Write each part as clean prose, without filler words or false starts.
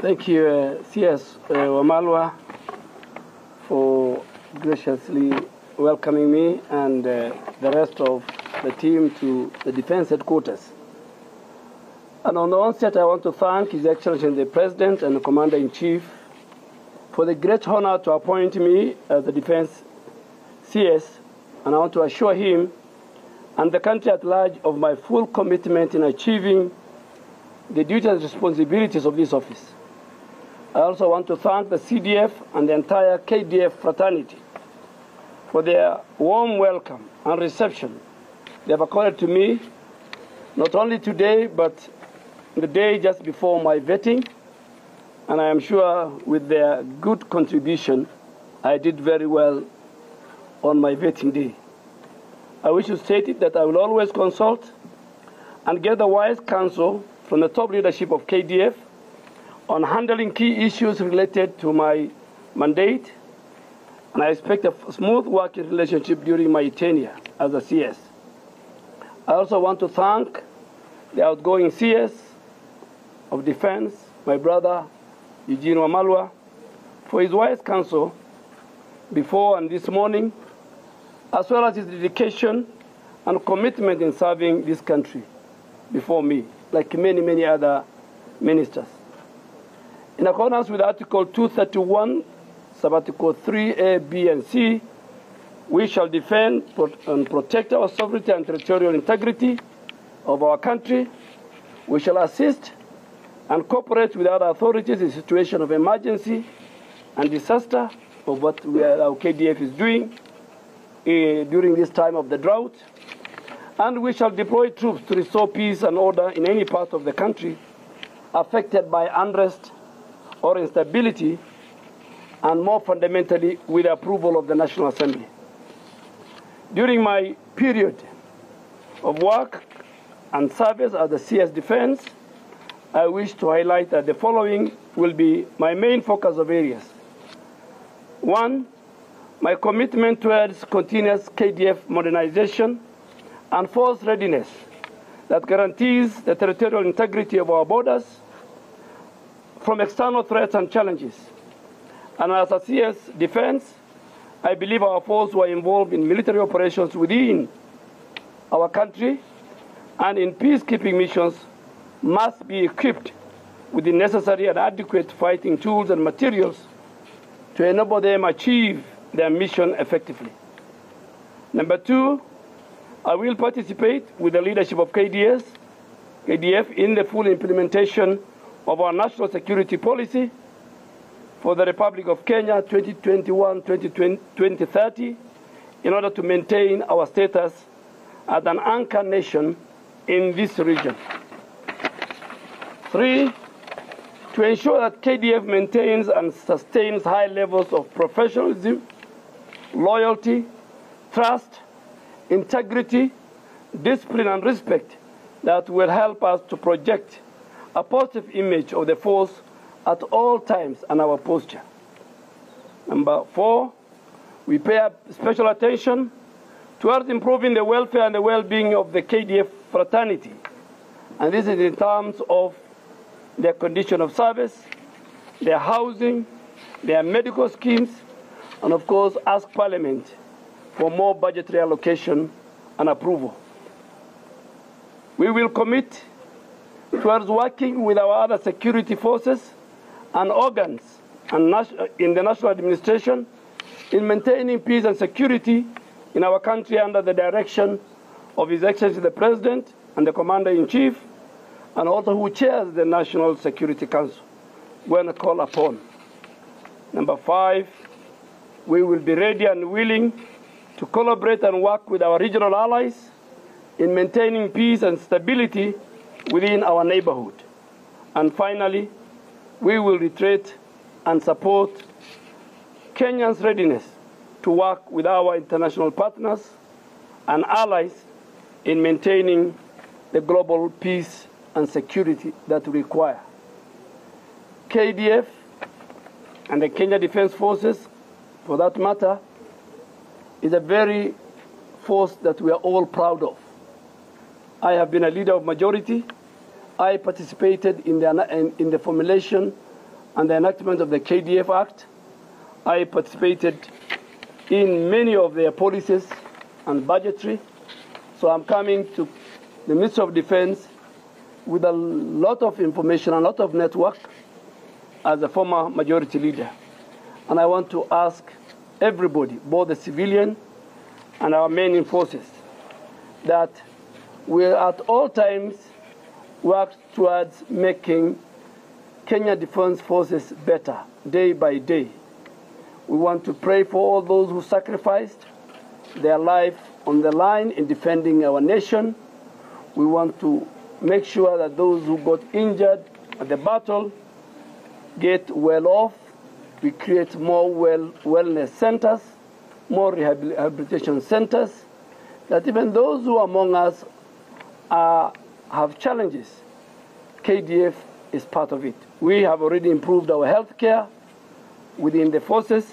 Thank you, CS Wamalwa, for graciously welcoming me and the rest of the team to the Defense Headquarters. And on the onset, I want to thank His Excellency the President and the Commander-in-Chief for the great honor to appoint me as the Defense CS, and I want to assure him and the country at large of my full commitment in achieving the duties and responsibilities of this office. I also want to thank the CDF and the entire KDF fraternity for their warm welcome and reception they have accorded to me, not only today, but the day just before my vetting. And I am sure with their good contribution, I did very well on my vetting day. I wish to state it that I will always consult and get the wise counsel from the top leadership of KDF on handling key issues related to my mandate, and I expect a smooth working relationship during my tenure as a CS. I also want to thank the outgoing CS of Defense, my brother Eugene Wamalwa, for his wise counsel before and this morning, as well as his dedication and commitment in serving this country before me, like many, many other ministers. In accordance with Article 231, Sub-Article 3A, B, and C, we shall defend and protect our sovereignty and territorial integrity of our country. We shall assist and cooperate with other authorities in situation of emergency and disaster, of what our KDF is doing during this time of the drought. And we shall deploy troops to restore peace and order in any part of the country affected by unrest or instability, and more fundamentally, with the approval of the National Assembly. During my period of work and service as the CS Defense, I wish to highlight that the following will be my main focus of areas. One, my commitment towards continuous KDF modernization and force readiness that guarantees the territorial integrity of our borders from external threats and challenges. And as a CS Defense, I believe our forces who are involved in military operations within our country and in peacekeeping missions must be equipped with the necessary and adequate fighting tools and materials to enable them achieve their mission effectively. Number two, I will participate with the leadership of KDF in the full implementation of our national security policy for the Republic of Kenya 2021-2030 in order to maintain our status as an anchor nation in this region. Three, to ensure that KDF maintains and sustains high levels of professionalism, loyalty, trust, integrity, discipline, and respect that will help us to project a positive image of the force at all times and our posture. Number four, we pay special attention towards improving the welfare and the well-being of the KDF fraternity. And this is in terms of their condition of service, their housing, their medical schemes, and of course ask Parliament for more budgetary allocation and approval. We will commit towards working with our other security forces and organs and in the national administration in maintaining peace and security in our country under the direction of His Excellency the President and the Commander-in-Chief, and also who chairs the National Security Council when called upon. Number five, we will be ready and willing to collaborate and work with our regional allies in maintaining peace and stability within our neighborhood. And finally, we will reiterate and support Kenya's readiness to work with our international partners and allies in maintaining the global peace and security that we require. KDF and the Kenya Defense Forces, for that matter, is a very force that we are all proud of. I have been a leader of majority. I participated in the formulation and the enactment of the KDF Act. I participated in many of their policies and budgetary. So I'm coming to the Ministry of Defense with a lot of information, a lot of network as a former majority leader. And I want to ask everybody, both the civilian and our main forces, that we at all times work towards making Kenya Defense Forces better day by day. We want to pray for all those who sacrificed their life on the line in defending our nation. We want to make sure that those who got injured at the battle get well off. We create more wellness centers, more rehabilitation centers, that even those who among us have challenges, KDF is part of it. We have already improved our health care within the forces,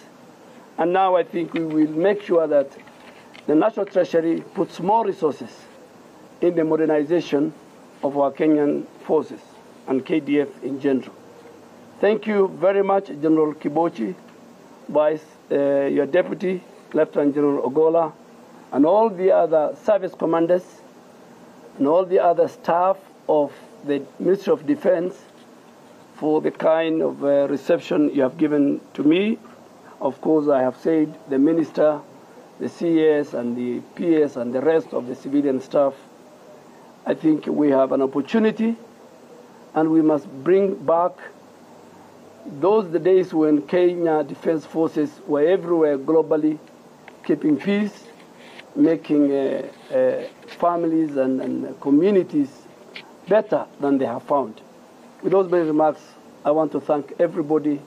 and now I think we will make sure that the National Treasury puts more resources in the modernization of our Kenyan forces and KDF in general. Thank you very much, General Kibochi, your Deputy, Lieutenant General Ogola, and all the other service commanders, and all the other staff of the Ministry of Defense for the kind of reception you have given to me. Of course, I have said the Minister, the CS and the PS and the rest of the civilian staff. I think we have an opportunity, and we must bring back the days when Kenya Defense Forces were everywhere globally, keeping peace, making families and communities better than they have found. With those many remarks, I want to thank everybody,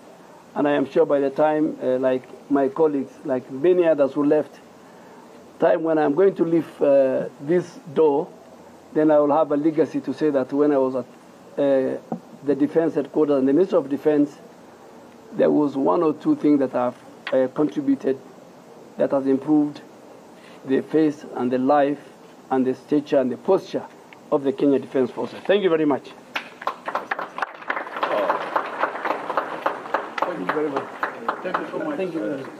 and I am sure by the time, like my colleagues, like many others who left, time when I'm going to leave this door, then I will have a legacy to say that when I was at the Defense Headquarters and the Ministry of Defense, there was one or two things that have contributed that has improved the face and the life and the stature and the posture of the Kenya Defense Forces. Thank you very much. Thank you very much. Thank you so much. Thank you very much.